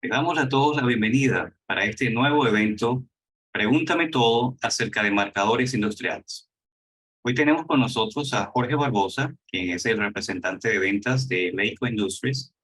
Le damos a todos la bienvenida para este nuevo evento, Pregúntame todo acerca de marcadores industriales. Hoy tenemos con nosotros a Jorge Barbosa, quien es el representante de ventas de Leico Industries.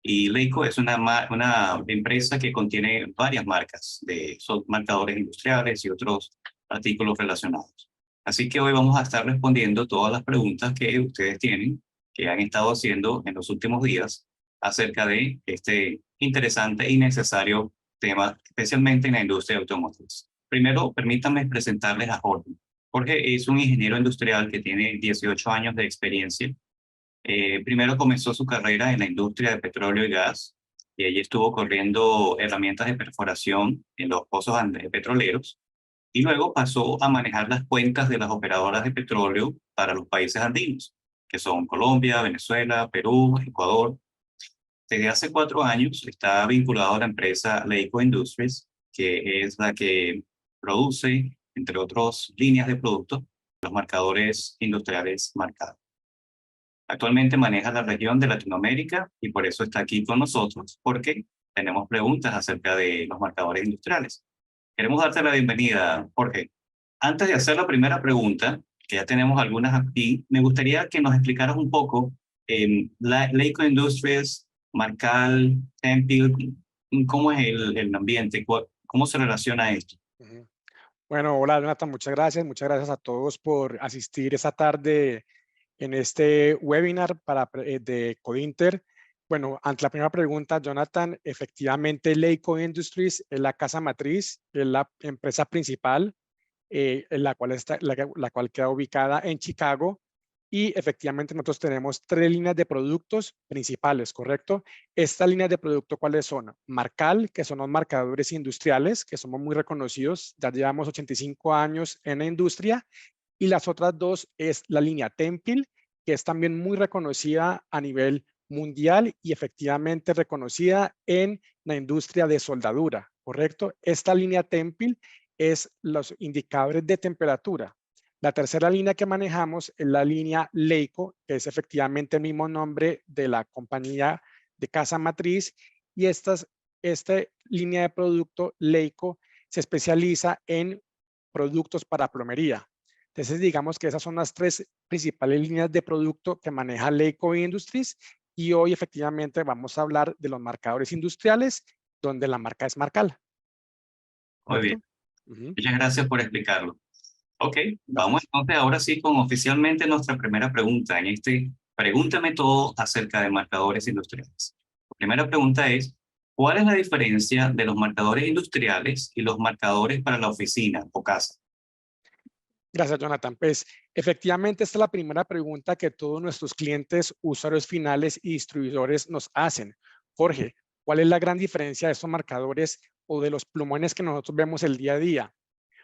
Y Leico es una empresa que contiene varias marcas de son marcadores industriales y otros artículos relacionados. Así que hoy vamos a estar respondiendo todas las preguntas que ustedes tienen, que han estado haciendo en los últimos días acerca de este interesante y necesario tema, especialmente en la industria automotriz. Primero, permítanme presentarles a Jorge. Jorge es un ingeniero industrial que tiene 18 años de experiencia. Primero comenzó su carrera en la industria de petróleo y gas, y allí estuvo corriendo herramientas de perforación en los pozos petroleros, y luego pasó a manejar las cuentas de las operadoras de petróleo para los países andinos, que son Colombia, Venezuela, Perú, Ecuador. Desde hace 4 años está vinculado a la empresa Leico Industries, que es la que produce, entre otras líneas de productos, los marcadores industriales marcados. Actualmente maneja la región de Latinoamérica y por eso está aquí con nosotros, porque tenemos preguntas acerca de los marcadores industriales. Queremos darte la bienvenida, Jorge. Antes de hacer la primera pregunta, que ya tenemos algunas aquí, me gustaría que nos explicaras un poco Leico Industries, Marcal, Temple, cómo es el ambiente, cómo se relaciona esto. Ujú. Bueno, hola Jonathan, muchas gracias. Muchas gracias a todos por asistir esta tarde en este webinar de Codinter. Bueno, ante la primera pregunta, Jonathan, efectivamente Leico Industries es la casa matriz, es la empresa principal, en la cual queda ubicada en Chicago. Y efectivamente nosotros tenemos tres líneas de productos principales, ¿correcto? Estas líneas de producto, ¿cuáles son? Marcal, que son los marcadores industriales, que somos muy reconocidos, ya llevamos 85 años en la industria. Y las otras dos es la línea Temple, que es también muy reconocida a nivel mundial y efectivamente reconocida en la industria de soldadura, ¿correcto? Esta línea Temple es los indicadores de temperatura. La tercera línea que manejamos es la línea Leico, que es efectivamente el mismo nombre de la compañía de casa matriz. Y esta línea de producto Leico se especializa en productos para plomería. Entonces, digamos que esas son las tres principales líneas de producto que maneja Leico Industries. Y hoy efectivamente vamos a hablar de los marcadores industriales, donde la marca es Marcal, Muy bien, ¿correcto? Ujú. muchas gracias por explicarlo. Ok, vamos Gracias. entonces ahora sí con oficialmente nuestra primera pregunta en este Pregúntame todo acerca de marcadores industriales. La primera pregunta es, ¿cuál es la diferencia de los marcadores industriales y los marcadores para la oficina o casa? Gracias, Jonathan. Pues efectivamente esta es la primera pregunta que todos nuestros clientes, usuarios finales y distribuidores nos hacen. Jorge, ¿cuál es la gran diferencia de estos marcadores o de los plumones que nosotros vemos el día a día?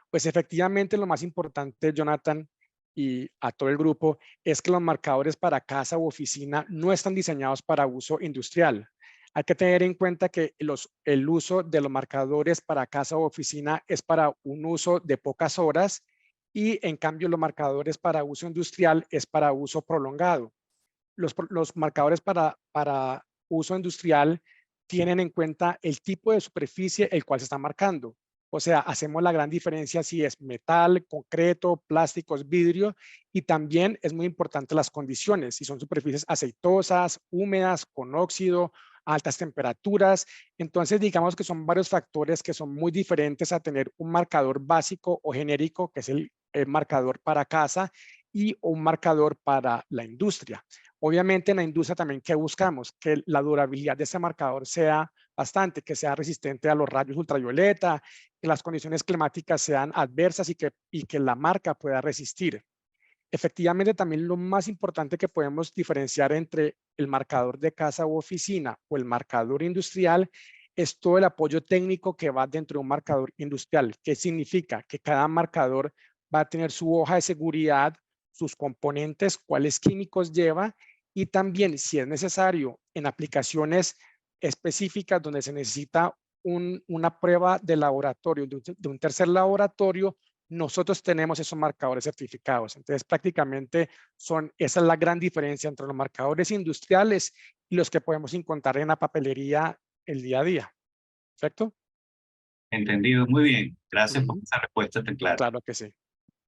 Pues efectivamente lo más importante, Jonathan, y a todo el grupo, es que los marcadores para casa u oficina no están diseñados para uso industrial. Hay que tener en cuenta que el uso de los marcadores para casa u oficina es para un uso de pocas horas y en cambio los marcadores para uso industrial es para uso prolongado. Los marcadores para uso industrial tienen en cuenta el tipo de superficie el cual se está marcando. O sea, hacemos la gran diferencia si es metal, concreto, plásticos, vidrio, y también es muy importante las condiciones, si son superficies aceitosas, húmedas, con óxido, altas temperaturas. Entonces, digamos que son varios factores que son muy diferentes a tener un marcador básico o genérico, que es el marcador para casa, y un marcador para la industria. Obviamente en la industria también, ¿qué buscamos? Que la durabilidad de ese marcador sea bastante, que sea resistente a los rayos ultravioleta, que las condiciones climáticas sean adversas y que la marca pueda resistir. Efectivamente, también lo más importante que podemos diferenciar entre el marcador de casa u oficina o el marcador industrial es todo el apoyo técnico que va dentro de un marcador industrial. ¿Qué significa? Que cada marcador va a tener su hoja de seguridad, sus componentes, cuáles químicos lleva y también, si es necesario, en aplicaciones específicas donde se necesita una prueba de laboratorio, de un tercer laboratorio, nosotros tenemos esos marcadores certificados. Entonces, prácticamente esa es la gran diferencia entre los marcadores industriales y los que podemos encontrar en la papelería el día a día. ¿Perfecto? Entendido, muy bien. Gracias por Ujú, esa respuesta tan clara. claro que sí.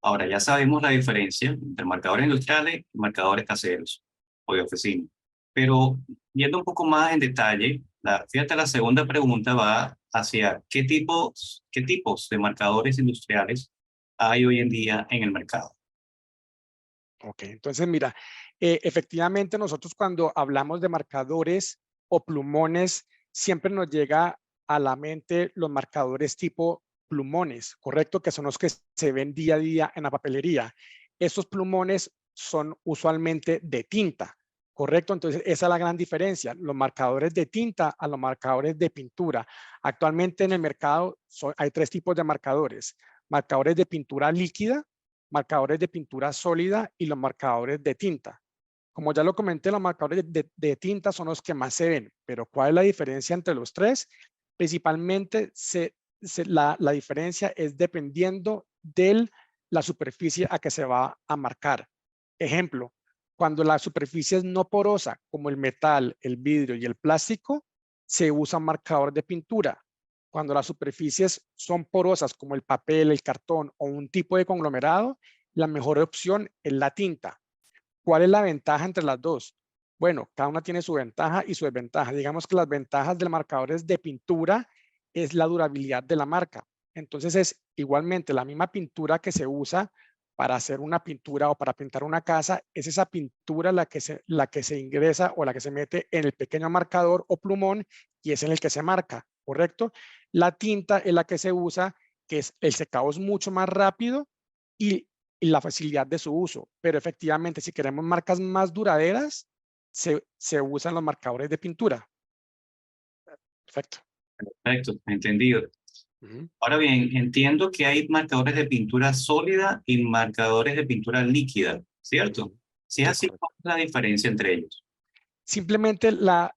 Ahora, ya sabemos la diferencia entre marcadores industriales y marcadores caseros o de oficina. Pero yendo un poco más en detalle, fíjate, la segunda pregunta va hacia qué tipos de marcadores industriales hay hoy en día en el mercado. Ok, entonces mira, efectivamente nosotros cuando hablamos de marcadores o plumones, siempre nos llega a la mente los marcadores tipo plumones, ¿correcto? Que son los que se ven día a día en la papelería. Estos plumones son usualmente de tinta, ¿correcto? Entonces esa es la gran diferencia, los marcadores de tinta a los marcadores de pintura. Actualmente en el mercado hay tres tipos de marcadores: marcadores de pintura líquida, marcadores de pintura sólida y los marcadores de tinta. Como ya lo comenté, los marcadores de tinta son los que más se ven, pero ¿cuál es la diferencia entre los tres? Principalmente la diferencia es dependiendo de la superficie a que se va a marcar. Ejemplo, cuando la superficie es no porosa, como el metal, el vidrio y el plástico, se usa marcador de pintura. Cuando las superficies son porosas, como el papel, el cartón o un tipo de conglomerado, la mejor opción es la tinta. ¿Cuál es la ventaja entre las dos? Bueno, cada una tiene su ventaja y su desventaja. Digamos que las ventajas de los marcadores de pintura es la durabilidad de la marca. Entonces es igualmente la misma pintura que se usa para hacer una pintura o para pintar una casa, es esa pintura la que se ingresa o la que se mete en el pequeño marcador o plumón y es en el que se marca, ¿correcto? La tinta es la que se usa, que es el secado es mucho más rápido y la facilidad de su uso. Pero efectivamente, si queremos marcas más duraderas, se usan los marcadores de pintura. Perfecto. Perfecto, entendido. Ujú. Ahora bien, entiendo que hay marcadores de pintura sólida y marcadores de pintura líquida, ¿cierto? Ujú. Si es Sí, así, correcto. ¿cuál es la diferencia entre ellos? Simplemente la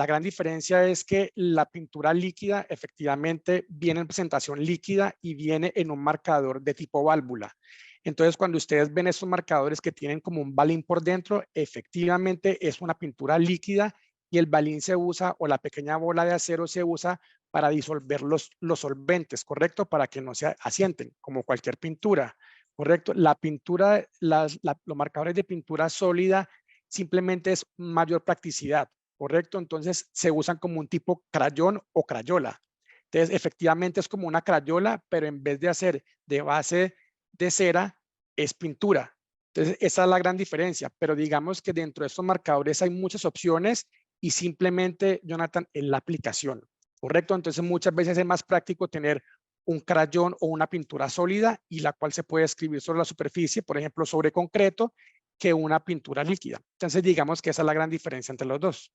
gran diferencia es que la pintura líquida efectivamente viene en presentación líquida y viene en un marcador de tipo válvula. Entonces, cuando ustedes ven esos marcadores que tienen como un balín por dentro, efectivamente es una pintura líquida y el balín se usa o la pequeña bola de acero se usa para disolver los solventes, ¿correcto? Para que no se asienten, como cualquier pintura, ¿correcto? La pintura, los marcadores de pintura sólida simplemente es mayor practicidad, ¿correcto? Entonces se usan como un tipo crayón o crayola. Entonces, efectivamente es como una crayola, pero en vez de hacer de base de cera, es pintura. Entonces, esa es la gran diferencia, pero digamos que dentro de estos marcadores hay muchas opciones y simplemente, Jonathan, es la aplicación, ¿correcto? Entonces, muchas veces es más práctico tener un crayón o una pintura sólida y la cual se puede escribir sobre la superficie, por ejemplo, sobre concreto, que una pintura líquida. Entonces, digamos que esa es la gran diferencia entre los dos.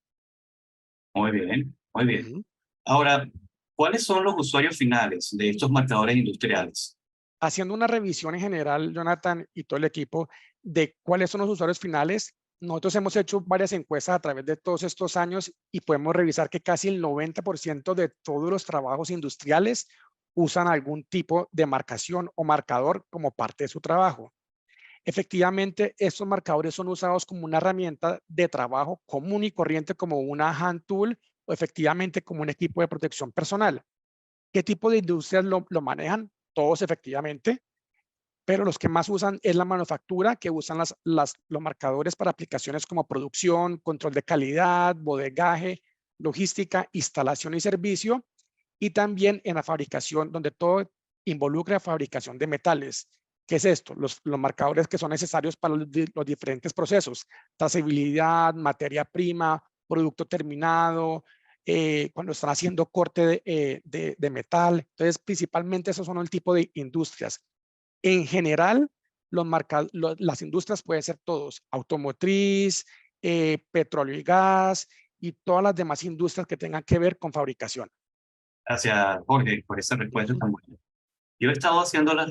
Muy bien, muy bien. Ujú. Ahora, ¿cuáles son los usuarios finales de estos marcadores industriales? Haciendo una revisión en general, Jonathan y todo el equipo, de cuáles son los usuarios finales, nosotros hemos hecho varias encuestas a través de todos estos años y podemos revisar que casi el 90% de todos los trabajos industriales usan algún tipo de marcación o marcador como parte de su trabajo. Efectivamente, estos marcadores son usados como una herramienta de trabajo común y corriente, como una hand tool o efectivamente como un equipo de protección personal. ¿Qué tipo de industrias lo manejan? Todos efectivamente, pero los que más usan es la manufactura, que usan los marcadores para aplicaciones como producción, control de calidad, bodegaje, logística, instalación y servicio, y también en la fabricación, donde todo involucra fabricación de metales. ¿Qué es esto? Los marcadores que son necesarios para los diferentes procesos: trazabilidad, materia prima, producto terminado, cuando están haciendo corte de metal. Entonces, principalmente esos son el tipo de industrias. En general, las industrias pueden ser todos: automotriz, petróleo y gas y todas las demás industrias que tengan que ver con fabricación. Gracias, Jorge, por esa respuesta Ujú, tan buena. Yo he estado haciendo las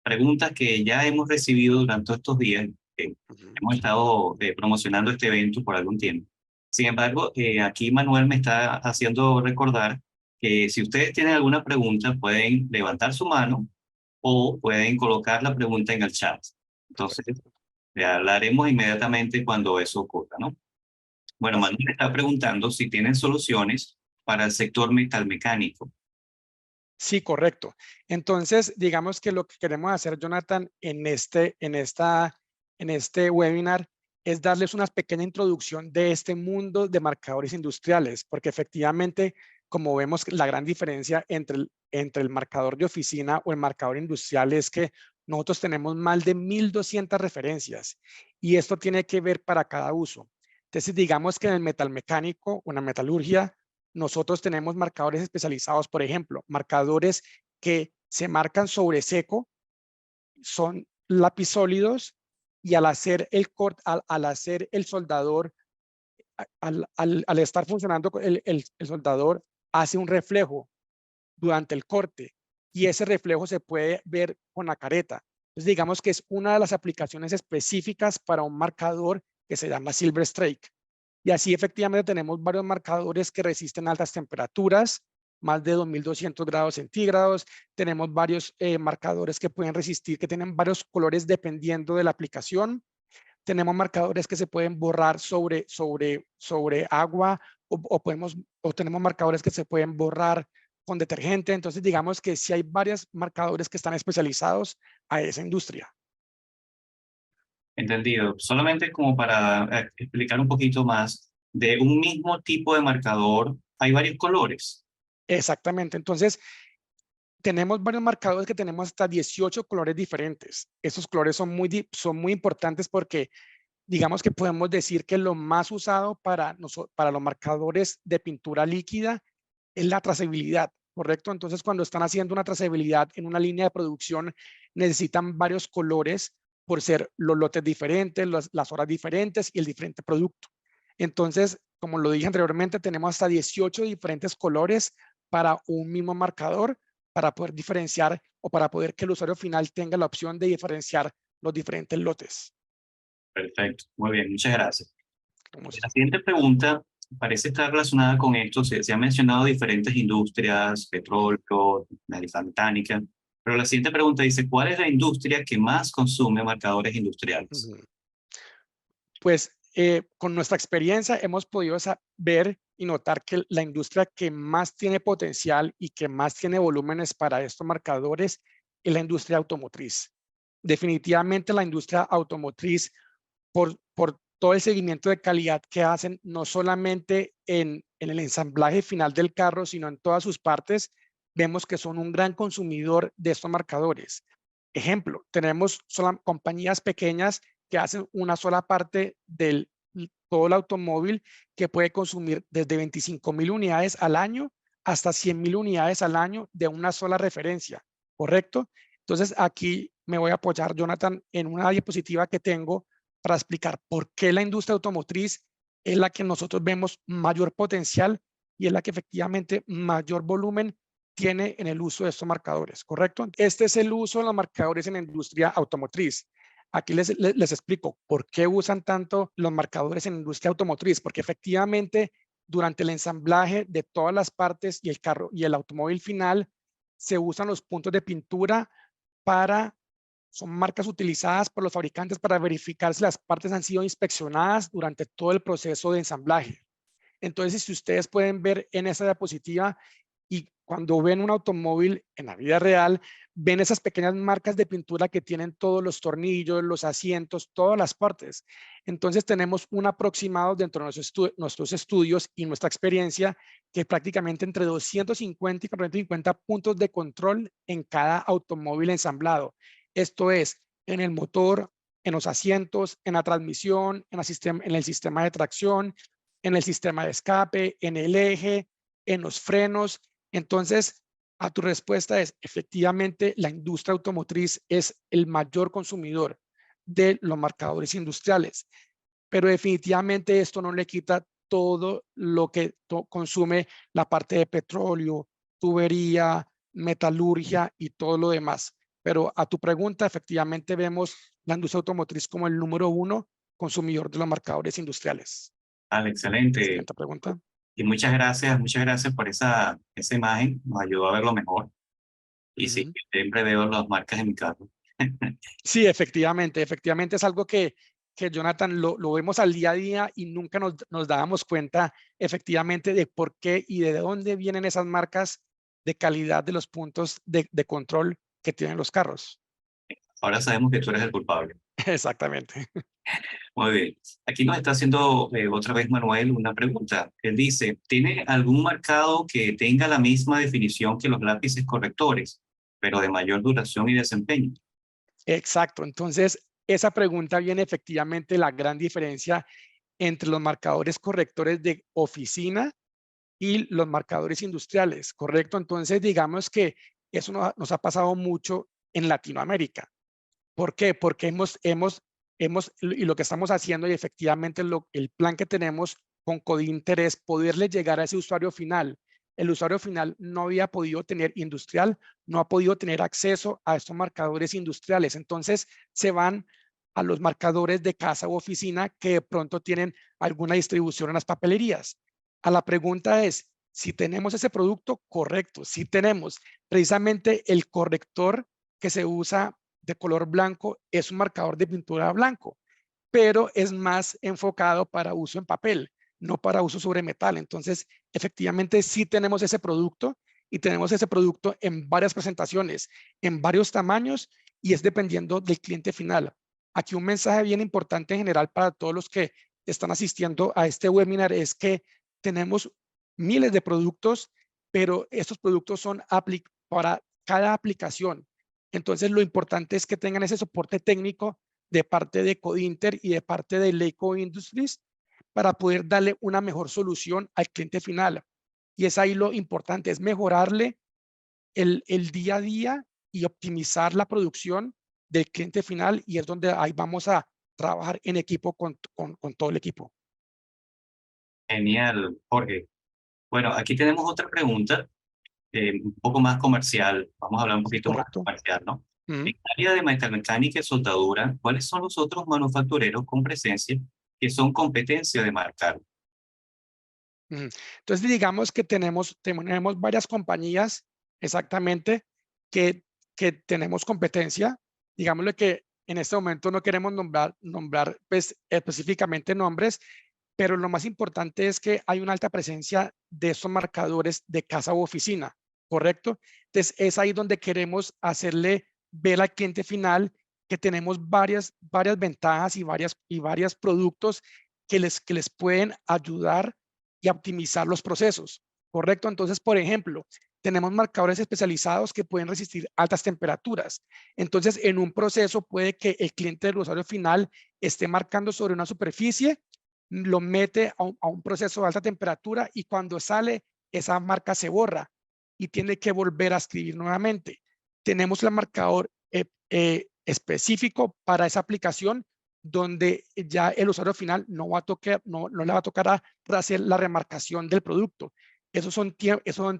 preguntas que ya hemos recibido durante estos días. ujú. Hemos estado promocionando este evento por algún tiempo. Sin embargo, aquí Manuel me está haciendo recordar que si ustedes tienen alguna pregunta, pueden levantar su mano o pueden colocar la pregunta en el chat. Entonces, Perfecto. le hablaremos inmediatamente cuando eso ocurra, ¿no? Bueno, Gracias. Manuel está preguntando si tienen soluciones para el sector metalmecánico. Sí, correcto. Entonces, digamos que lo que queremos hacer, Jonathan, en este webinar es darles una pequeña introducción de este mundo de marcadores industriales, porque efectivamente, como vemos, la gran diferencia entre el marcador de oficina o el marcador industrial es que nosotros tenemos más de 1,200 referencias y esto tiene que ver para cada uso. Entonces, digamos que en el metalmecánico o en la metalurgia, nosotros tenemos marcadores especializados, por ejemplo, marcadores que se marcan sobre seco, son lapisólidos y al hacer el corte, al hacer el soldador, al estar funcionando el soldador, hace un reflejo durante el corte y ese reflejo se puede ver con la careta. Entonces, digamos que es una de las aplicaciones específicas para un marcador que se llama Silver Strike. Y así efectivamente tenemos varios marcadores que resisten altas temperaturas, más de 2,200 grados centígrados. Tenemos varios marcadores que pueden resistir, que tienen varios colores dependiendo de la aplicación. Tenemos marcadores que se pueden borrar sobre agua o tenemos marcadores que se pueden borrar con detergente. Entonces, digamos que sí hay varios marcadores que están especializados a esa industria. Entendido. Solamente como para explicar un poquito más, de un mismo tipo de marcador hay varios colores. Exactamente. Entonces, tenemos varios marcadores que tenemos hasta 18 colores diferentes. Esos colores son muy importantes porque digamos que podemos decir que lo más usado para los marcadores de pintura líquida es la trazabilidad, ¿correcto? Entonces, cuando están haciendo una trazabilidad en una línea de producción, necesitan varios colores por ser los lotes diferentes, las horas diferentes y el diferente producto. Entonces, como lo dije anteriormente, tenemos hasta 18 diferentes colores para un mismo marcador para poder diferenciar o para poder que el usuario final tenga la opción de diferenciar los diferentes lotes. Perfecto. Muy bien, muchas gracias. Vamos. La siguiente pregunta parece estar relacionada con esto. Se han mencionado diferentes industrias, petróleo, mecánica, pero la siguiente pregunta dice, ¿cuál es la industria que más consume marcadores industriales? Ujú. Pues con nuestra experiencia hemos podido ver y notar que la industria que más tiene potencial y que más tiene volúmenes para estos marcadores es la industria automotriz. Definitivamente la industria automotriz, por todo el seguimiento de calidad que hacen, no solamente en el ensamblaje final del carro, sino en todas sus partes, vemos que son un gran consumidor de estos marcadores. Ejemplo, tenemos compañías pequeñas que hacen una sola parte del todo el automóvil que puede consumir desde 25,000 unidades al año hasta 100,000 unidades al año de una sola referencia, ¿correcto? Entonces aquí me voy a apoyar, Jonathan, en una diapositiva que tengo para explicar por qué la industria automotriz es la que nosotros vemos mayor potencial y es la que efectivamente mayor volumen tiene en el uso de estos marcadores, ¿correcto? Este es el uso de los marcadores en la industria automotriz. Aquí les explico por qué usan tanto los marcadores en la industria automotriz, porque efectivamente durante el ensamblaje de todas las partes y el carro y el automóvil final se usan los puntos de pintura son marcas utilizadas por los fabricantes para verificar si las partes han sido inspeccionadas durante todo el proceso de ensamblaje. Entonces, si ustedes pueden ver en esa diapositiva y cuando ven un automóvil en la vida real, ven esas pequeñas marcas de pintura que tienen todos los tornillos, los asientos, todas las partes. Entonces, tenemos un aproximado dentro de nuestros estudios y nuestra experiencia que prácticamente entre 250 y 450 puntos de control en cada automóvil ensamblado. Esto es en el motor, en los asientos, en la transmisión, en el sistema de tracción, en el sistema de escape, en el eje, en los frenos. Entonces, a tu respuesta es, efectivamente, la industria automotriz es el mayor consumidor de los marcadores industriales, pero definitivamente esto no le quita todo lo que consume la parte de petróleo, tubería, metalurgia y todo lo demás. Pero a tu pregunta, efectivamente vemos la industria automotriz como el número 1 consumidor de los marcadores industriales. Excelente. Siguiente pregunta. Y muchas gracias por esa imagen. Nos ayudó a verlo mejor. Y sí, siempre veo las marcas en mi carro. Sí, efectivamente es algo que Jonathan, lo vemos al día a día y nunca nos dábamos cuenta efectivamente de por qué y de dónde vienen esas marcas de calidad de los puntos de control que tienen los carros. Ahora sabemos que tú eres el culpable. Exactamente. Muy bien. Aquí nos está haciendo otra vez Manuel una pregunta. Él dice, ¿tiene algún marcado que tenga la misma definición que los lápices correctores, pero de mayor duración y desempeño? Exacto. Entonces, esa pregunta viene efectivamente la gran diferencia entre los marcadores correctores de oficina y los marcadores industriales, ¿correcto? Entonces, digamos que eso nos ha pasado mucho en Latinoamérica. ¿Por qué? Porque y lo que estamos haciendo y efectivamente el plan que tenemos con Codinter es poderle llegar a ese usuario final. El usuario final no había podido tener industrial, no ha podido tener acceso a estos marcadores industriales. Entonces se van a los marcadores de casa u oficina que de pronto tienen alguna distribución en las papelerías. A la pregunta es, si tenemos ese producto, correcto. Si tenemos precisamente el corrector que se usa de color blanco, es un marcador de pintura blanco, pero es más enfocado para uso en papel, no para uso sobre metal. Entonces, efectivamente, sí tenemos ese producto y tenemos ese producto en varias presentaciones, en varios tamaños y es dependiendo del cliente final. Aquí un mensaje bien importante en general para todos los que están asistiendo a este webinar es que tenemos miles de productos, pero estos productos son para cada aplicación. Entonces, lo importante es que tengan ese soporte técnico de parte de Codinter y de parte de Leico Industries para poder darle una mejor solución al cliente final. Y es ahí lo importante, es mejorarle el día a día y optimizar la producción del cliente final y es donde ahí vamos a trabajar en equipo con todo el equipo. Genial, Jorge. Bueno, aquí tenemos otra pregunta, un poco más comercial. Vamos a hablar un Sí, poquito más correcto. comercial, ¿no? Ujú, En el área de metalmecánica y soldadura, ¿cuáles son los otros manufactureros con presencia que son competencia de marcar? ujú. Entonces, digamos que tenemos varias compañías exactamente que tenemos competencia. Digámosle que en este momento no queremos nombrar pues, específicamente nombres, pero lo más importante es que hay una alta presencia de estos marcadores de casa u oficina, ¿correcto? Entonces, es ahí donde queremos hacerle ver al cliente final que tenemos varias ventajas y varios productos que les pueden ayudar y optimizar los procesos, ¿correcto? Entonces, por ejemplo, tenemos marcadores especializados que pueden resistir altas temperaturas. Entonces, en un proceso puede que el cliente del usuario final esté marcando sobre una superficie, lo mete a un proceso de alta temperatura y cuando sale, esa marca se borra y tiene que volver a escribir nuevamente. Tenemos el marcador específico para esa aplicación donde ya el usuario final no le va a tocar hacer la remarcación del producto. Esos son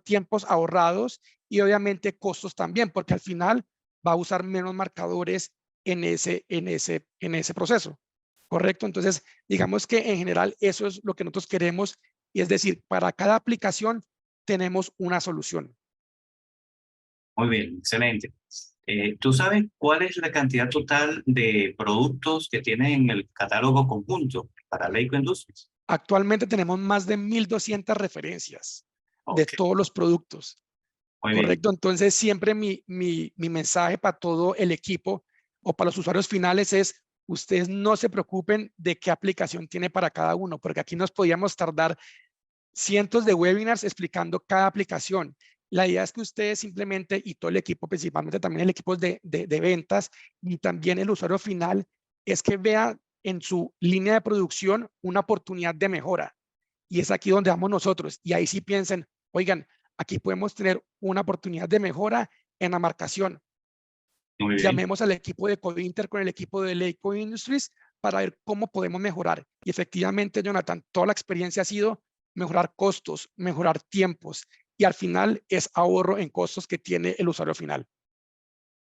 tiempos ahorrados y obviamente costos también, porque al final va a usar menos marcadores en ese proceso. ¿Correcto? Entonces, digamos que en general eso es lo que nosotros queremos y es decir, para cada aplicación tenemos una solución. Muy bien, excelente. ¿Tú sabes cuál es la cantidad total de productos que tiene en el catálogo conjunto para Leico Industries? Actualmente tenemos más de 1,200 referencias de Ok, todos los productos. muy bien. Correcto. Entonces, siempre mi mensaje para todo el equipo o para los usuarios finales es, ustedes no se preocupen de qué aplicación tiene para cada uno, porque aquí nos podíamos tardar cientos de webinars explicando cada aplicación. La idea es que ustedes simplemente, y todo el equipo, principalmente también el equipo de ventas y también el usuario final, es que vea en su línea de producción una oportunidad de mejora. Y es aquí donde vamos nosotros. Y ahí sí piensen, oigan, aquí podemos tener una oportunidad de mejora en la marcación. Muy bien. Llamemos al equipo de Codinter con el equipo de Leico Industries para ver cómo podemos mejorar. Y efectivamente, Jonathan, toda la experiencia ha sido mejorar costos, mejorar tiempos y al final es ahorro en costos que tiene el usuario final.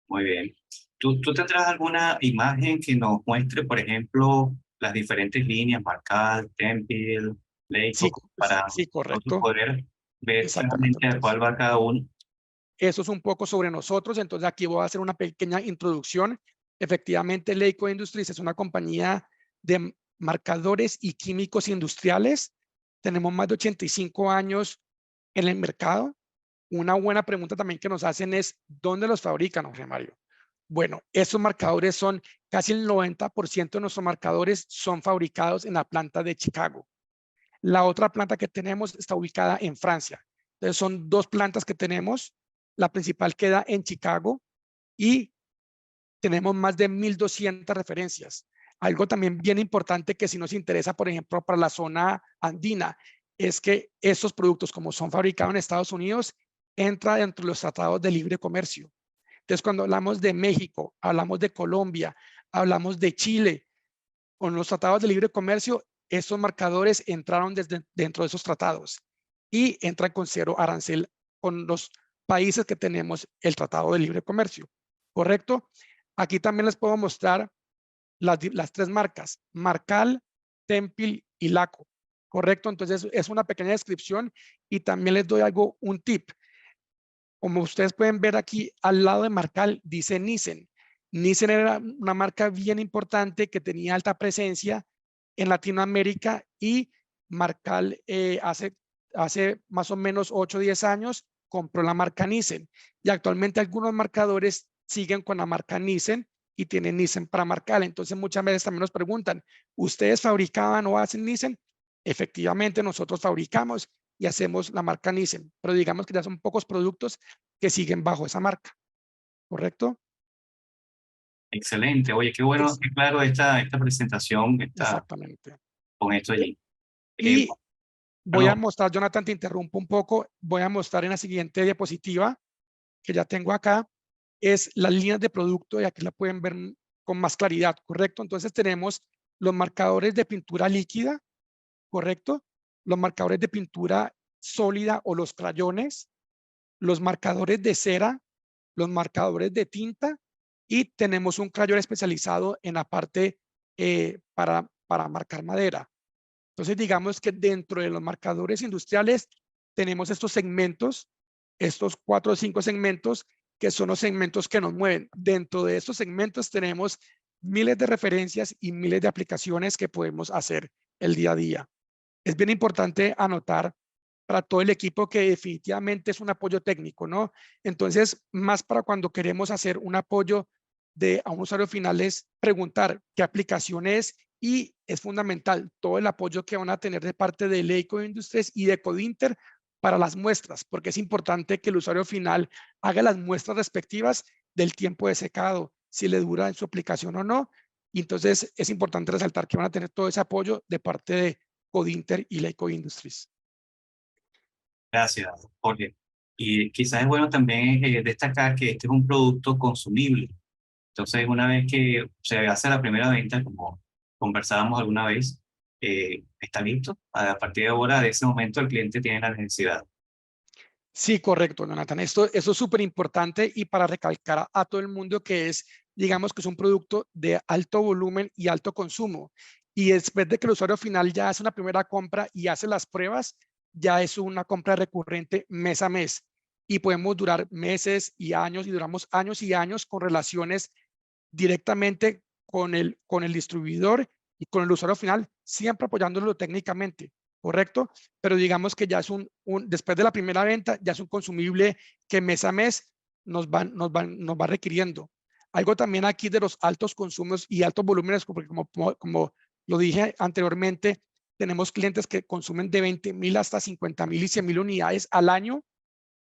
Muy bien. ¿Tú tendrás alguna imagen que nos muestre, por ejemplo, las diferentes líneas, Marcal, Temple, Sí, Leico, para sí, nosotros correcto. poder ver Exactamente. claramente a Entonces, cuál va cada uno? eso es un poco sobre nosotros. Entonces, aquí voy a hacer una pequeña introducción. Efectivamente, Leico Industries es una compañía de marcadores y químicos industriales. Tenemos más de 85 años en el mercado. Una buena pregunta también que nos hacen es, ¿dónde los fabrican, José Mario? Bueno, esos marcadores son, casi el 90% de nuestros marcadores son fabricados en la planta de Chicago. La otra planta que tenemos está ubicada en Francia. Entonces son dos plantas que tenemos. La principal queda en Chicago y tenemos más de 1,200 referencias. Algo también bien importante que si nos interesa, por ejemplo, para la zona andina, es que estos productos, como son fabricados en Estados Unidos, entra dentro de los tratados de libre comercio. Entonces, cuando hablamos de México, hablamos de Colombia, hablamos de Chile, con los tratados de libre comercio, estos marcadores entraron desde dentro de esos tratados y entran con cero arancel con los países que tenemos el tratado de libre comercio, ¿correcto? Aquí también les puedo mostrar las tres marcas, Marcal, Tempil y Laco, ¿correcto? Entonces es una pequeña descripción y también les doy un tip. Como ustedes pueden ver aquí, al lado de Marcal dice Nissen. Nissen era una marca bien importante que tenía alta presencia en Latinoamérica y Marcal hace más o menos 8 o 10 años compró la marca Nissen. Y actualmente algunos marcadores siguen con la marca Nissen y tienen Nissen para Marcal. Entonces muchas veces también nos preguntan, ¿ustedes fabricaban o hacen Nissen? Efectivamente, nosotros fabricamos y hacemos la marca Nissen, pero digamos que ya son pocos productos que siguen bajo esa marca, ¿correcto? Excelente. Oye, qué bueno, Es, qué claro esta presentación está exactamente. con esto allí. Eh, Y voy a perdón, mostrar, Jonathan, te interrumpo un poco, voy a mostrar en la siguiente diapositiva que ya tengo acá, es las líneas de producto y aquí la pueden ver con más claridad, ¿correcto? Entonces tenemos los marcadores de pintura líquida, ¿correcto? Los marcadores de pintura sólida o los crayones, los marcadores de cera, los marcadores de tinta y tenemos un crayón especializado en la parte para marcar madera. Entonces, digamos que dentro de los marcadores industriales tenemos estos segmentos, estos 4 o 5 segmentos que son los segmentos que nos mueven. Dentro de estos segmentos tenemos miles de referencias y miles de aplicaciones que podemos hacer el día a día. Es bien importante anotar para todo el equipo que definitivamente es un apoyo técnico, ¿no? Entonces, más para cuando queremos hacer un apoyo a un usuario final es preguntar qué aplicación es y es fundamental todo el apoyo que van a tener de parte de Leico Industries y de Codinter para las muestras, porque es importante que el usuario final haga las muestras respectivas del tiempo de secado, si le dura en su aplicación o no. Y entonces es importante resaltar que van a tener todo ese apoyo de parte de Codinter y Leico Industries. gracias, Jorge. Y quizás es bueno también destacar que este es un producto consumible. Entonces, una vez que se hace la primera venta, como conversábamos alguna vez, está listo. A partir de ahora, de ese momento, el cliente tiene la necesidad. Sí, correcto, Jonathan. Eso es súper importante y para recalcar a todo el mundo que es, digamos que es un producto de alto volumen y alto consumo. Y después de que el usuario final ya hace una primera compra y hace las pruebas, ya es una compra recurrente mes a mes. Y podemos durar meses y años y duramos años y años con relaciones directamente con el distribuidor y con el usuario final, siempre apoyándolo técnicamente, ¿correcto? Pero digamos que ya es después de la primera venta, ya es un consumible que mes a mes nos va requiriendo. Algo también aquí de los altos consumos y altos volúmenes, porque como lo dije anteriormente, tenemos clientes que consumen de 20,000 hasta 50,000 y 100,000 unidades al año.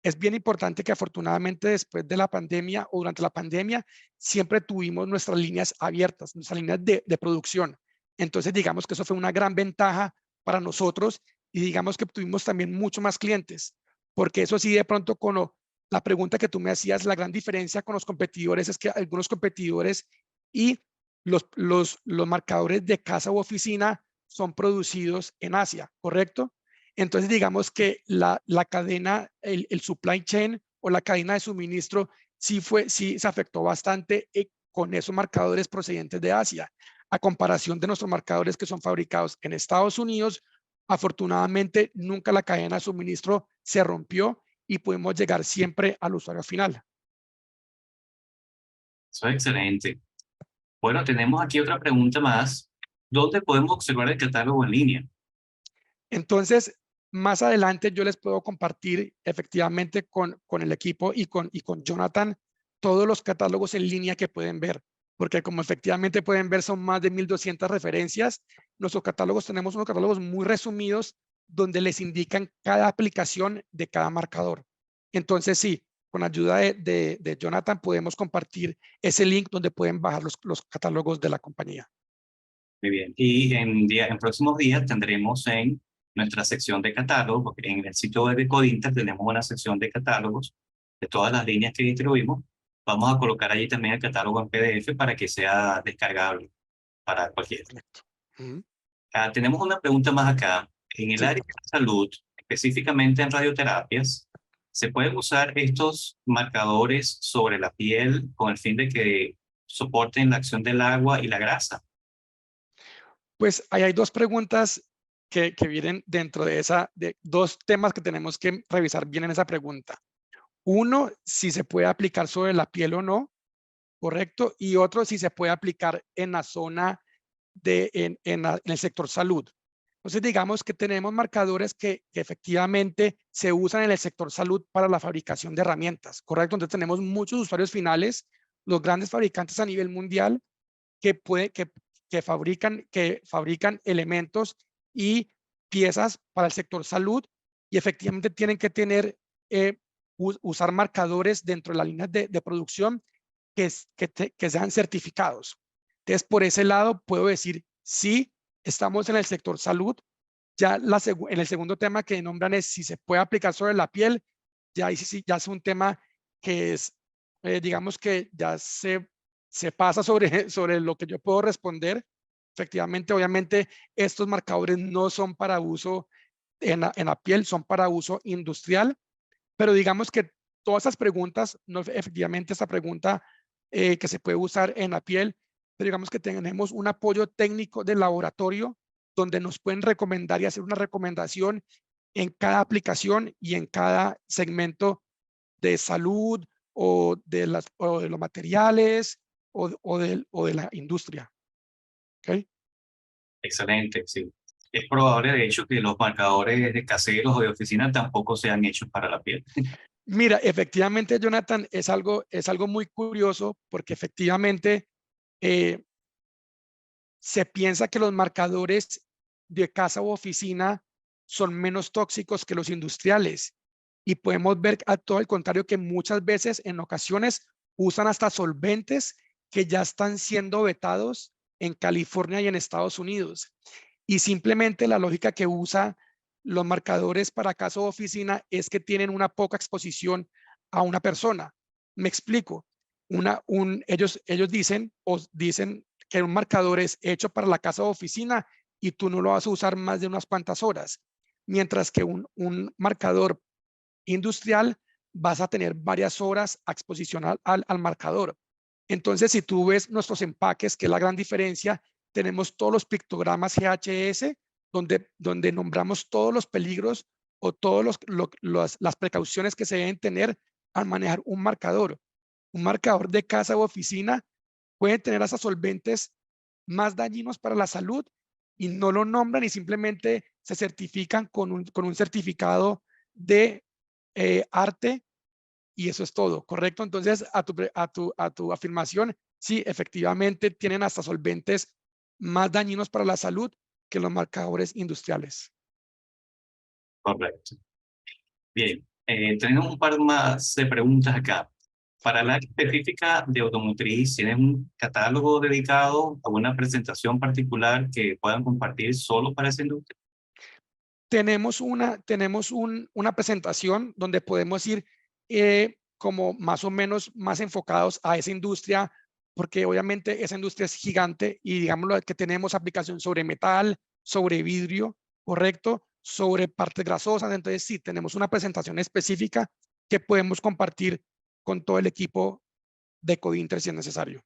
Es bien importante que afortunadamente después de la pandemia o durante la pandemia siempre tuvimos nuestras líneas abiertas, nuestras líneas de producción. Entonces digamos que eso fue una gran ventaja para nosotros y digamos que tuvimos también mucho más clientes, porque eso sí de pronto la pregunta que tú me hacías, la gran diferencia con los competidores es que algunos competidores y los marcadores de casa u oficina son producidos en Asia, ¿correcto? Entonces, digamos que la cadena, el supply chain o la cadena de suministro sí se afectó bastante con esos marcadores procedentes de Asia, a comparación de nuestros marcadores que son fabricados en Estados Unidos. Afortunadamente, nunca la cadena de suministro se rompió y pudimos llegar siempre al usuario final. Eso es excelente. Bueno, tenemos aquí otra pregunta más. ¿Dónde podemos observar el catálogo en línea? Entonces, más adelante yo les puedo compartir efectivamente con el equipo y con Jonathan todos los catálogos en línea que pueden ver, porque como efectivamente pueden ver son más de 1,200 referencias. Nuestros catálogos, tenemos unos catálogos muy resumidos donde les indican cada aplicación de cada marcador. Entonces sí, con ayuda de Jonathan podemos compartir ese link donde pueden bajar los catálogos de la compañía. Muy bien. Y en próximos días tendremos en nuestra sección de catálogos, en el sitio web de Codinter tenemos una sección de catálogos de todas las líneas que distribuimos. Vamos a colocar allí también el catálogo en PDF para que sea descargable para cualquiera. Correcto. Ujú. Tenemos una pregunta más acá. En el Sí. área de la salud, específicamente en radioterapias, ¿se pueden usar estos marcadores sobre la piel con el fin de que soporten la acción del agua y la grasa? Pues ahí hay dos preguntas que vienen dentro de dos temas que tenemos que revisar bien en esa pregunta. Uno, si se puede aplicar sobre la piel o no, correcto. Y otro, si se puede aplicar en la zona en el sector salud. Entonces, digamos que tenemos marcadores que efectivamente se usan en el sector salud para la fabricación de herramientas, correcto. Entonces, tenemos muchos usuarios finales, los grandes fabricantes a nivel mundial que, puede, que fabrican elementos y piezas para el sector salud y efectivamente tienen que tener, usar marcadores dentro de la línea de producción que sean certificados. Entonces, por ese lado, puedo decir, sí, estamos en el sector salud. Ya en el segundo tema que nombran es si se puede aplicar sobre la piel. Ya ahí sí, ya es un tema que es, digamos que ya se pasa sobre lo que yo puedo responder. Efectivamente, obviamente, estos marcadores no son para uso en la piel, son para uso industrial, pero digamos que todas esas preguntas, no, efectivamente esta pregunta que se puede usar en la piel, pero digamos que tenemos un apoyo técnico del laboratorio donde nos pueden recomendar y hacer una recomendación en cada aplicación y en cada segmento de salud o de los materiales o de la industria. ¿Okay? Excelente, sí. Es probable, de hecho, que los marcadores de caseros o de oficina tampoco sean hechos para la piel. Mira, efectivamente, Jonathan, es algo muy curioso porque efectivamente eh, se piensa que los marcadores de casa u oficina son menos tóxicos que los industriales y podemos ver a todo el contrario que muchas veces en ocasiones usan hasta solventes que ya están siendo vetados en California y en Estados Unidos. Y simplemente la lógica que usa los marcadores para casa o oficina es que tienen una poca exposición a una persona. Me explico. Ellos dicen que un marcador es hecho para la casa o oficina y tú no lo vas a usar más de unas cuantas horas, mientras que un marcador industrial vas a tener varias horas a exposición al marcador. Entonces, si tú ves nuestros empaques, que es la gran diferencia, tenemos todos los pictogramas GHS, donde nombramos todos los peligros o todas las precauciones que se deben tener al manejar un marcador. Un marcador de casa u oficina puede tener hasta solventes más dañinos para la salud y no lo nombran y simplemente se certifican con un certificado de arte y eso es todo, ¿correcto? Entonces, a tu afirmación, sí, efectivamente tienen hasta solventes más dañinos para la salud que los marcadores industriales. Correcto. Bien, tenemos un par más de preguntas acá. Para la área específica de automotriz, ¿tienen un catálogo dedicado a una presentación particular que puedan compartir solo para esa industria? Una presentación donde podemos ir como más o menos más enfocados a esa industria, porque obviamente esa industria es gigante y digamos que tenemos aplicación sobre metal, sobre vidrio, correcto, sobre partes grasosas. Entonces sí, tenemos una presentación específica que podemos compartir con todo el equipo de Codinter si es necesario.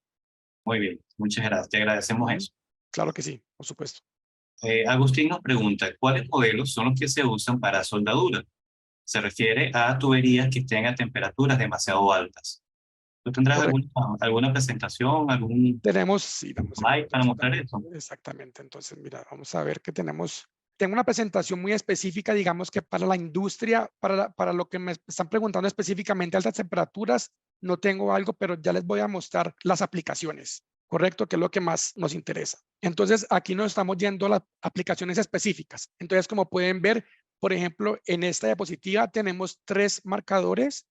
Muy bien, muchas gracias. Te agradecemos Ujú. eso. Claro que sí, por supuesto. Agustín nos pregunta, ¿cuáles modelos son los que se usan para soldadura? Se refiere a tuberías que estén a temperaturas demasiado altas. ¿Tú tendrás Correcto. alguna presentación, algún Tenemos, sí, dame un slide segundo, para mostrar eso? exactamente. Entonces, mira, vamos a ver que tengo una presentación muy específica, digamos que para la industria, para lo que me están preguntando específicamente altas temperaturas, no tengo algo, pero ya les voy a mostrar las aplicaciones, ¿correcto? Que es lo que más nos interesa. Entonces, aquí nos estamos yendo a las aplicaciones específicas. Entonces, como pueden ver, por ejemplo, en esta diapositiva tenemos 3 marcadores.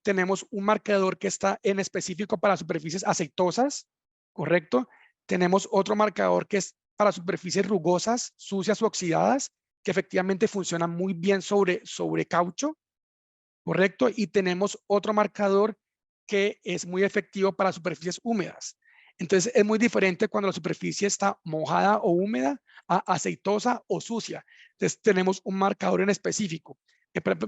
Tenemos un marcador que está en específico para superficies aceitosas, ¿correcto? Tenemos otro marcador que es para superficies rugosas, sucias o oxidadas, que efectivamente funciona muy bien sobre caucho, ¿correcto? Y tenemos otro marcador que es muy efectivo para superficies húmedas. Entonces, es muy diferente cuando la superficie está mojada o húmeda a aceitosa o sucia. Entonces, tenemos un marcador en específico.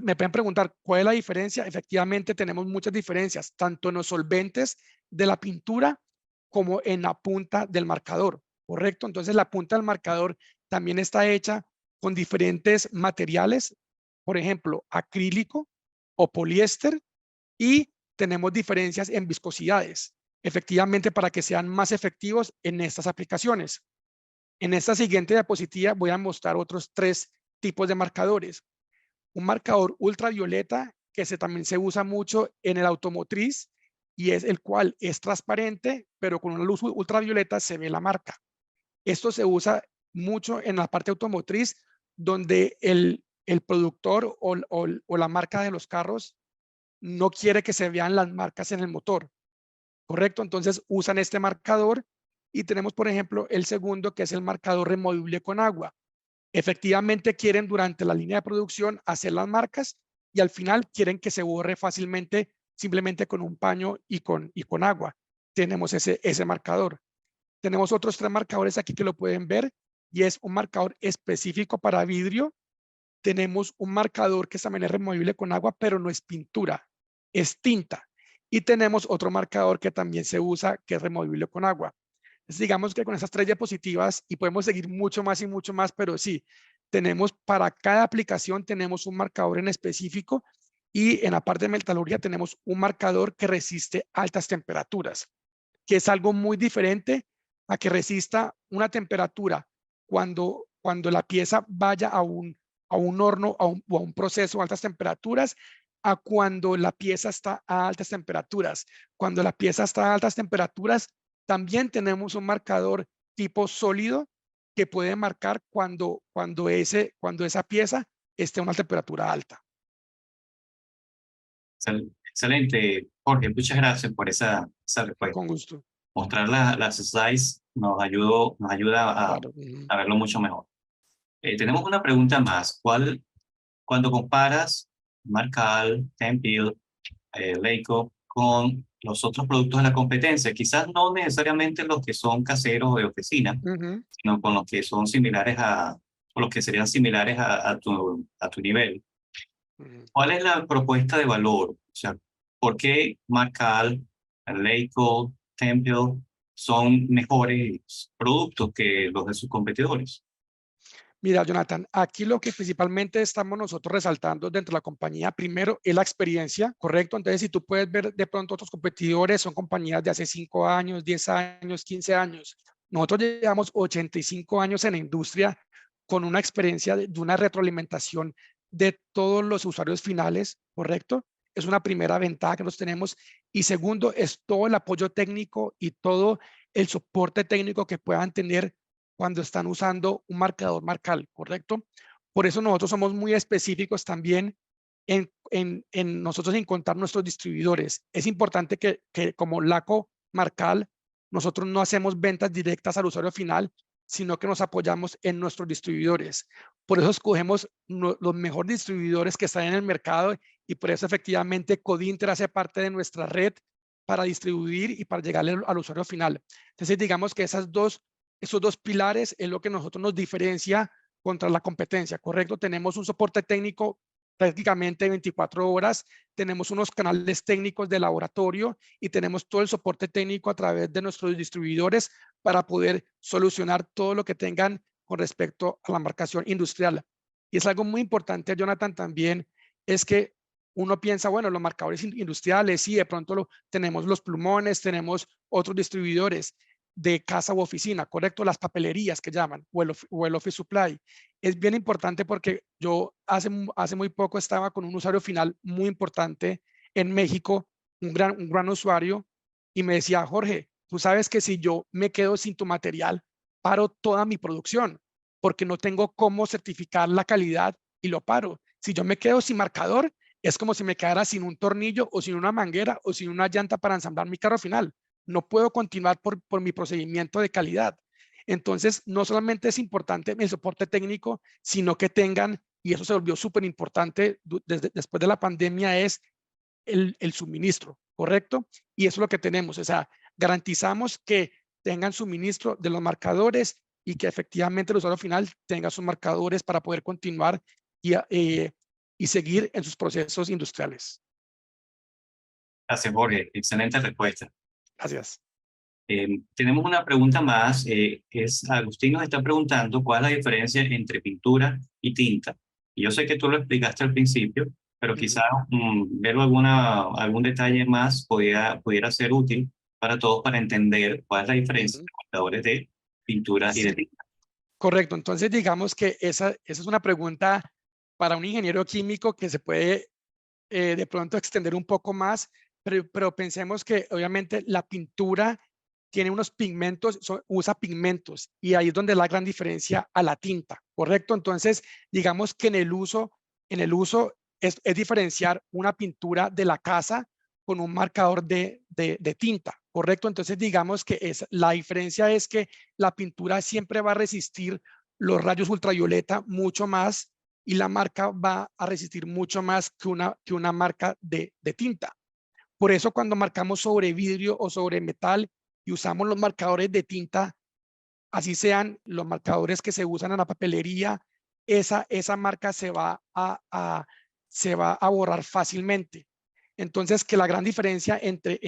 Me pueden preguntar, ¿cuál es la diferencia? Efectivamente, tenemos muchas diferencias, tanto en los solventes de la pintura como en la punta del marcador, ¿correcto? Entonces, la punta del marcador también está hecha con diferentes materiales, por ejemplo, acrílico o poliéster, y tenemos diferencias en viscosidades, efectivamente para que sean más efectivos en estas aplicaciones. En esta siguiente diapositiva voy a mostrar otros 3 tipos de marcadores. Un marcador ultravioleta que también se usa mucho en el automotriz y es el cual es transparente, pero con una luz ultravioleta se ve la marca. Esto se usa mucho en la parte automotriz, donde el productor o la marca de los carros no quiere que se vean las marcas en el motor, ¿correcto? Entonces usan este marcador y tenemos, por ejemplo, el segundo, que es el marcador removible con agua. Efectivamente quieren durante la línea de producción hacer las marcas y al final quieren que se borre fácilmente simplemente con un paño y con agua. Tenemos ese marcador. Tenemos otros 3 marcadores aquí que lo pueden ver y es un marcador específico para vidrio. Tenemos un marcador que también es removible con agua, pero no es pintura, es tinta. Y tenemos otro marcador que también se usa, que es removible con agua. Entonces, digamos que con esas 3 diapositivas, y podemos seguir mucho más y mucho más, pero sí, tenemos para cada aplicación, tenemos un marcador en específico y en la parte de metalurgia tenemos un marcador que resiste altas temperaturas, que es algo muy diferente a que resista una temperatura cuando la pieza vaya a un horno o a un proceso a altas temperaturas, a cuando la pieza está a altas temperaturas. Cuando la pieza está a altas temperaturas, también tenemos un marcador tipo sólido que puede marcar cuando esa pieza esté a una temperatura alta. Excelente, Jorge, muchas gracias por esa respuesta. Con gusto. Mostrar las slides nos ayuda Claro. a verlo mucho mejor. Tenemos una pregunta más. Cuando comparas Marcal, Temple, Leico con los otros productos de la competencia, quizás no necesariamente los que son caseros o de oficina, Ujú. sino con los que son similares o los que serían similares a tu nivel. Ujú. ¿Cuál es la propuesta de valor? O sea, ¿por qué Marcal, Leico, Temple son mejores productos que los de sus competidores? Mira, Jonathan, aquí lo que principalmente estamos nosotros resaltando dentro de la compañía, primero, es la experiencia, ¿correcto? Entonces, si tú puedes ver de pronto otros competidores, son compañías de hace 5 años, 10 años, 15 años. Nosotros llevamos 85 años en la industria con una experiencia de una retroalimentación de todos los usuarios finales, ¿correcto? Es una primera ventaja que nos tenemos. Y segundo, es todo el apoyo técnico y todo el soporte técnico que puedan tener cuando están usando un marcador Marcal, ¿correcto? Por eso nosotros somos muy específicos también en nosotros encontrar nuestros distribuidores. Es importante que como LACO Marcal, nosotros no hacemos ventas directas al usuario final, sino que nos apoyamos en nuestros distribuidores. Por eso escogemos los mejores distribuidores que están en el mercado y por eso efectivamente Codinter hace parte de nuestra red para distribuir y para llegarle al usuario final. Entonces, digamos que esos dos pilares es lo que nosotros nos diferencia contra la competencia, ¿correcto? Tenemos un soporte técnico prácticamente 24 horas, tenemos unos canales técnicos de laboratorio y tenemos todo el soporte técnico a través de nuestros distribuidores para poder solucionar todo lo que tengan con respecto a la marcación industrial. Y es algo muy importante, Jonathan, también, es que uno piensa, bueno, los marcadores industriales, sí, de pronto tenemos los plumones, tenemos otros distribuidores de casa u oficina, correcto, las papelerías que llaman, o el office supply. Es bien importante porque yo hace muy poco estaba con un usuario final muy importante en México, un gran usuario, y me decía, Jorge, tú sabes que si yo me quedo sin tu material, paro toda mi producción, porque no tengo cómo certificar la calidad y lo paro. Si yo me quedo sin marcador, es como si me quedara sin un tornillo o sin una manguera o sin una llanta para ensamblar mi carro final. No puedo continuar por mi procedimiento de calidad. Entonces, no solamente es importante el soporte técnico, sino que tengan, y eso se volvió súper importante después de la pandemia, es el suministro, ¿correcto? Y eso es lo que tenemos, o sea, garantizamos que tengan suministro de los marcadores y que efectivamente el usuario final tenga sus marcadores para poder continuar y seguir en sus procesos industriales. Gracias, Jorge. Excelente respuesta. Gracias. Tenemos una pregunta más. Agustín nos está preguntando cuál es la diferencia entre pintura y tinta. Y yo sé que tú lo explicaste al principio, pero quizás verlo algún detalle más pudiera ser útil para todos para entender cuál es la diferencia entre marcadores de pintura y de tinta. Correcto. Entonces, digamos que esa es una pregunta para un ingeniero químico que se puede de pronto extender un poco más, pero pensemos que obviamente la pintura tiene unos pigmentos, usa pigmentos, y ahí es donde la gran diferencia a la tinta, ¿correcto? Entonces, digamos que en el uso es diferenciar una pintura de la casa con un marcador de tinta, ¿correcto? Entonces, digamos que la diferencia es que la pintura siempre va a resistir los rayos ultravioleta mucho más, y la marca va a resistir mucho más que una marca de tinta. Por eso cuando marcamos sobre vidrio o sobre metal y usamos los marcadores de tinta, así sean los marcadores que se usan en la papelería, esa marca se va a borrar fácilmente. Entonces, que la gran diferencia entre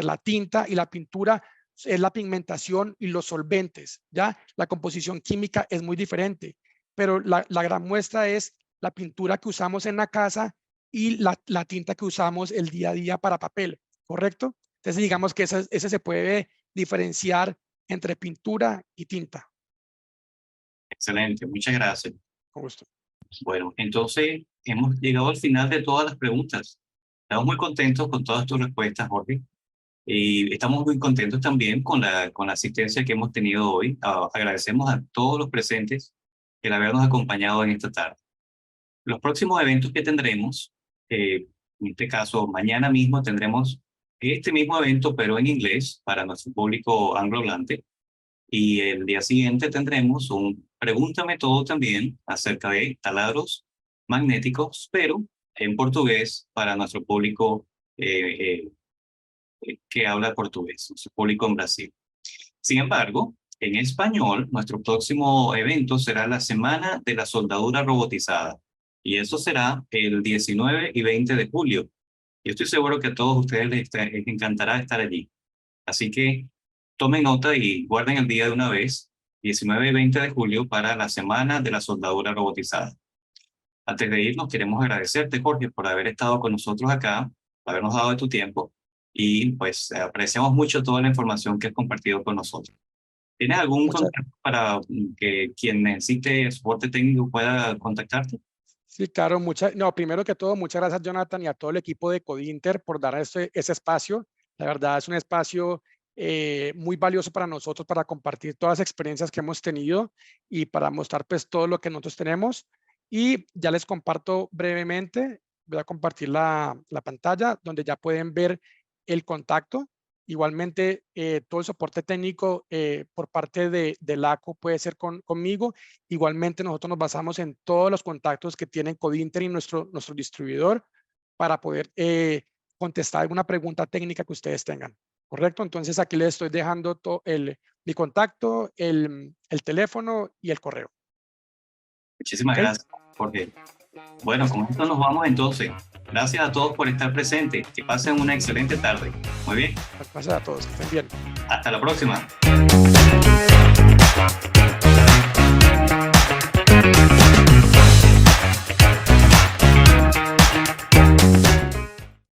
la tinta y la pintura es la pigmentación y los solventes, ¿ya? La composición química es muy diferente, pero la gran muestra es la pintura que usamos en la casa y la tinta que usamos el día a día para papel, ¿correcto? Entonces, digamos que ese se puede diferenciar entre pintura y tinta. Excelente, muchas gracias. Con gusto. Bueno, entonces hemos llegado al final de todas las preguntas. Estamos muy contentos con todas tus respuestas, Jorge. Y estamos muy contentos también con la asistencia que hemos tenido hoy. Agradecemos a todos los presentes el habernos acompañado en esta tarde. Los próximos eventos que tendremos, en este caso mañana mismo tendremos este mismo evento pero en inglés para nuestro público anglohablante, y el día siguiente tendremos un Pregúntame Todo también acerca de taladros magnéticos, pero en portugués para nuestro público que habla portugués, nuestro público en Brasil. Sin embargo, en español, nuestro próximo evento será la Semana de la Soldadura Robotizada, y eso será el 19 y 20 de julio. Y estoy seguro que a todos ustedes les encantará estar allí. Así que tomen nota y guarden el día de una vez, 19 y 20 de julio, para la Semana de la Soldadura Robotizada. Antes de irnos, queremos agradecerte, Jorge, por haber estado con nosotros acá, por habernos dado de tu tiempo, y pues apreciamos mucho toda la información que has compartido con nosotros. ¿Tienes algún contacto para que quien necesite soporte técnico pueda contactarte? Sí, claro. Primero que todo, muchas gracias, Jonathan, y a todo el equipo de Codinter por dar ese espacio. La verdad es un espacio muy valioso para nosotros, para compartir todas las experiencias que hemos tenido y para mostrar pues todo lo que nosotros tenemos. Y ya les comparto brevemente, voy a compartir la pantalla donde ya pueden ver el contacto. Igualmente, todo el soporte técnico por parte del ACO puede ser conmigo. Igualmente, nosotros nos basamos en todos los contactos que tienen Codinter y nuestro distribuidor para poder contestar alguna pregunta técnica que ustedes tengan. ¿Correcto? Entonces, aquí les estoy dejando mi contacto, el teléfono y el correo. Muchísimas gracias, Jorge. Bueno, con esto nos vamos entonces. Gracias a todos por estar presentes. Que pasen una excelente tarde. Muy bien. Gracias a todos. Que estén bien. Hasta la próxima.